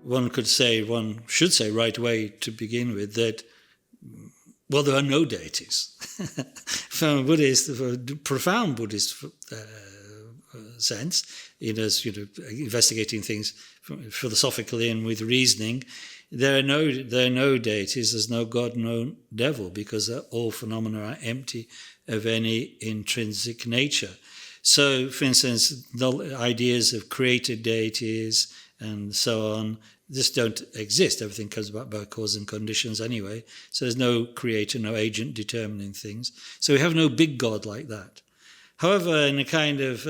one should say right away to begin with that, well, there are no deities. From a Buddhist, profound Buddhist sense, investigating things philosophically and with reasoning, there are no deities, there's no God, no devil, because all phenomena are empty of any intrinsic nature. So, for instance, the ideas of created deities and so on just don't exist. Everything comes about by cause and conditions anyway. So there's no creator, no agent determining things. So we have no big God like that. However, in a kind of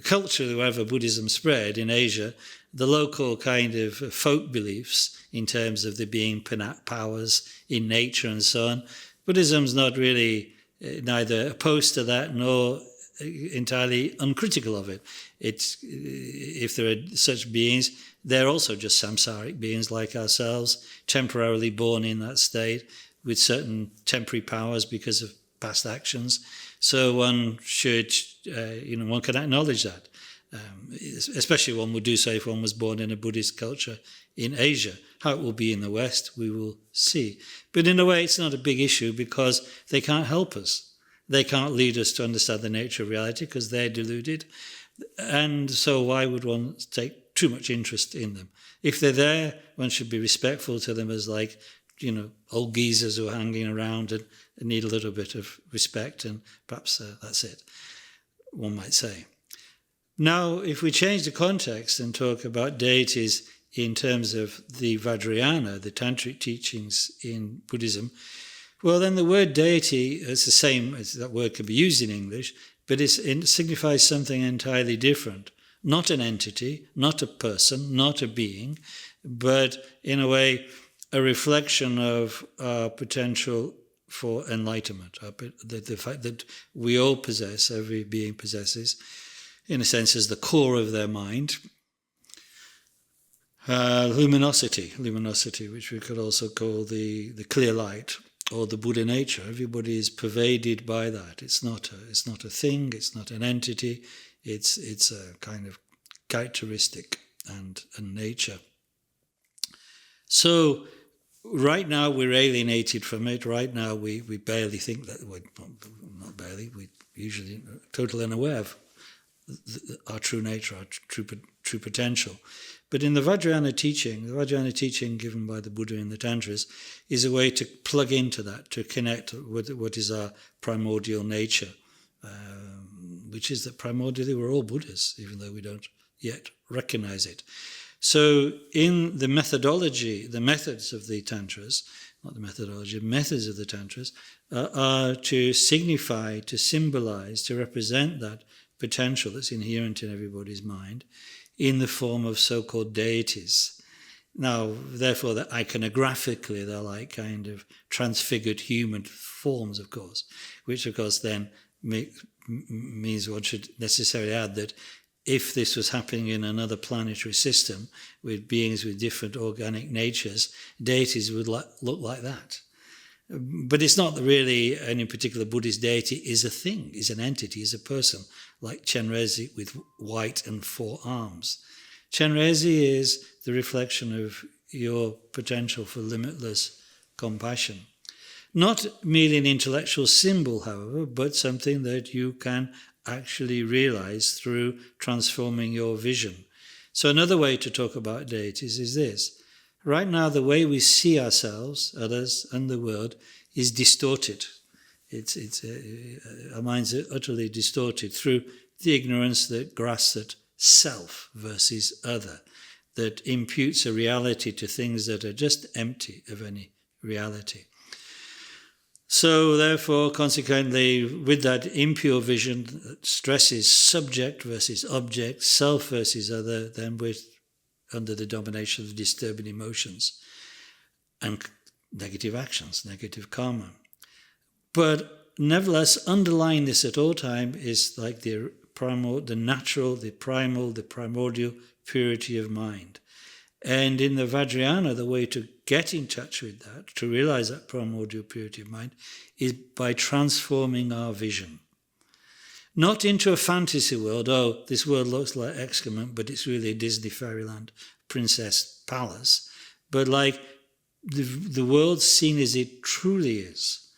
culture, wherever Buddhism spread in Asia, the local kind of folk beliefs in terms of there being powers in nature and so on, Buddhism's not really neither opposed to that nor entirely uncritical of it. If there are such beings, they're also just samsaric beings like ourselves, temporarily born in that state with certain temporary powers because of past actions. So one should, one can acknowledge that. Especially one would do so if one was born in a Buddhist culture in Asia. How it will be in the West, we will see. But in a way, it's not a big issue because they can't help us. They can't lead us to understand the nature of reality because they're deluded. And so why would one take too much interest in them? If they're there, one should be respectful to them as old geezers who are hanging around and need a little bit of respect, and perhaps that's it, one might say. Now, if we change the context and talk about deities in terms of the Vajrayana, the tantric teachings in Buddhism, well, then the word deity is the same as that word could be used in English, but it signifies something entirely different. Not an entity, not a person, not a being, but in a way a reflection of our potential for enlightenment, the fact that we all possess, every being possesses, in a sense, as the core of their mind, luminosity, which we could also call the clear light, or the Buddha nature. Everybody is pervaded by that. It's not a thing. It's not an entity. It's a kind of characteristic and nature. So right now we're alienated from it. Right now we barely think that. Well, not barely. We usually totally unaware of our true nature, our true potential. But in the Vajrayana teaching given by the Buddha in the Tantras is a way to plug into that, to connect with what is our primordial nature, which is that primordially we're all Buddhas, even though we don't yet recognize it. So in the methodology, the methods of the Tantras, not the methodology, methods of the Tantras are to signify, to symbolize, to represent that potential that's inherent in everybody's mind in the form of so-called deities. Now, therefore, iconographically, they're like kind of transfigured human forms, of course, which, of course, then means one should necessarily add that if this was happening in another planetary system with beings with different organic natures, deities would look like that. But it's not really any particular Buddhist deity is a thing, is an entity, is a person, like Chenrezig with white and 4 arms. Chenrezig is the reflection of your potential for limitless compassion. Not merely an intellectual symbol, however, but something that you can actually realize through transforming your vision. So another way to talk about deities is this. Right now, the way we see ourselves, others, and the world is distorted. Our minds are utterly distorted through the ignorance that grasps at self versus other, that imputes a reality to things that are just empty of any reality. So therefore, consequently, with that impure vision that stresses subject versus object, self versus other, then we're under the domination of disturbing emotions and negative actions, negative karma. But nevertheless, underlying this at all time is like the natural, the primordial purity of mind. And in the Vajrayana, the way to get in touch with that, to realize that primordial purity of mind, is by transforming our vision. Not into a fantasy world, oh, this world looks like excrement, but it's really a Disney fairyland princess palace, but like the world seen as it truly is,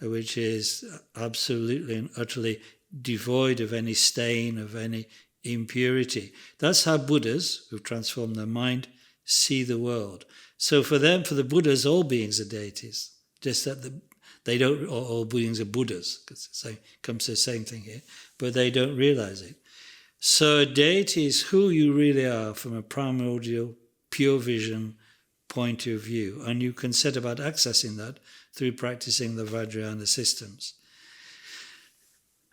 which is absolutely and utterly devoid of any stain, of any impurity. That's how Buddhas, who've transformed their mind, see the world. So for them, for the Buddhas, all beings are deities. Just that they don't, or all beings are Buddhas, because it comes to the same thing here, but they don't realize it. So a deity is who you really are from a primordial, pure vision point of view. And you can set about accessing that through practicing the Vajrayana systems.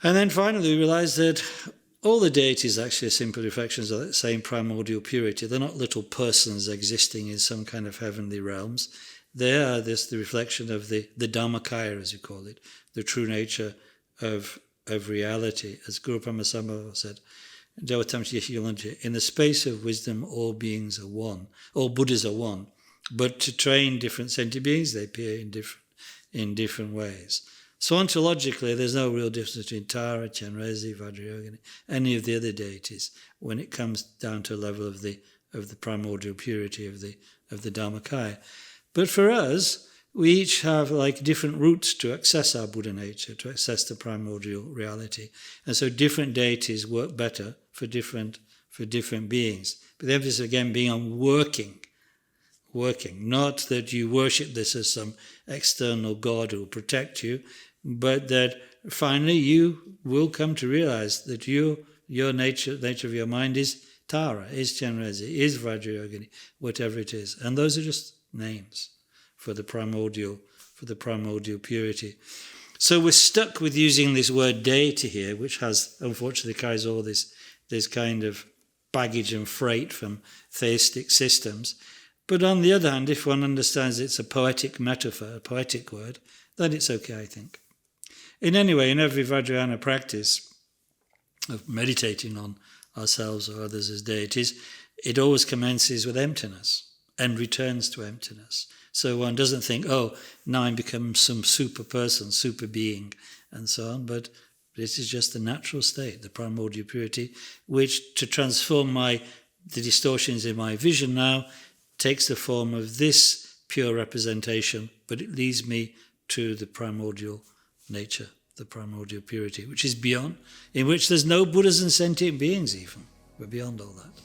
And then finally, we realize that all the deities actually are simple reflections of that same primordial purity. They're not little persons existing in some kind of heavenly realms. They are the reflection of the Dharmakaya, as you call it, the true nature of reality. As Guru Paramasambhava said, in the space of wisdom, all beings are one. All Buddhas are one. But to train different sentient beings, they appear in different ways. So ontologically, there's no real difference between Tara, Chenrezig, Vajrayogini, any of the other deities when it comes down to a level of the primordial purity of the Dharmakaya. But for us, we each have like different routes to access our Buddha nature, to access the primordial reality. And so different deities work better for different beings. But the emphasis again being on working. Not that you worship this as some external God who will protect you, but that finally you will come to realize that your nature of your mind is Tara, is Chenrezig, is Vajrayogini, whatever it is. And those are just names for the primordial purity. So we're stuck with using this word deity here, which has unfortunately carries all this kind of baggage and freight from theistic systems. But on the other hand, if one understands it's a poetic metaphor, a poetic word, then it's okay, I think. In any way, in every Vajrayana practice of meditating on ourselves or others as deities, it always commences with emptiness and returns to emptiness. So one doesn't think, oh, now I'm become some super person, super being, and so on, but this is just the natural state, the primordial purity, which to transform the distortions in my vision now takes the form of this pure representation, but it leads me to the primordial nature, the primordial purity, which is beyond, in which there's no Buddhas and sentient beings even. We're beyond all that.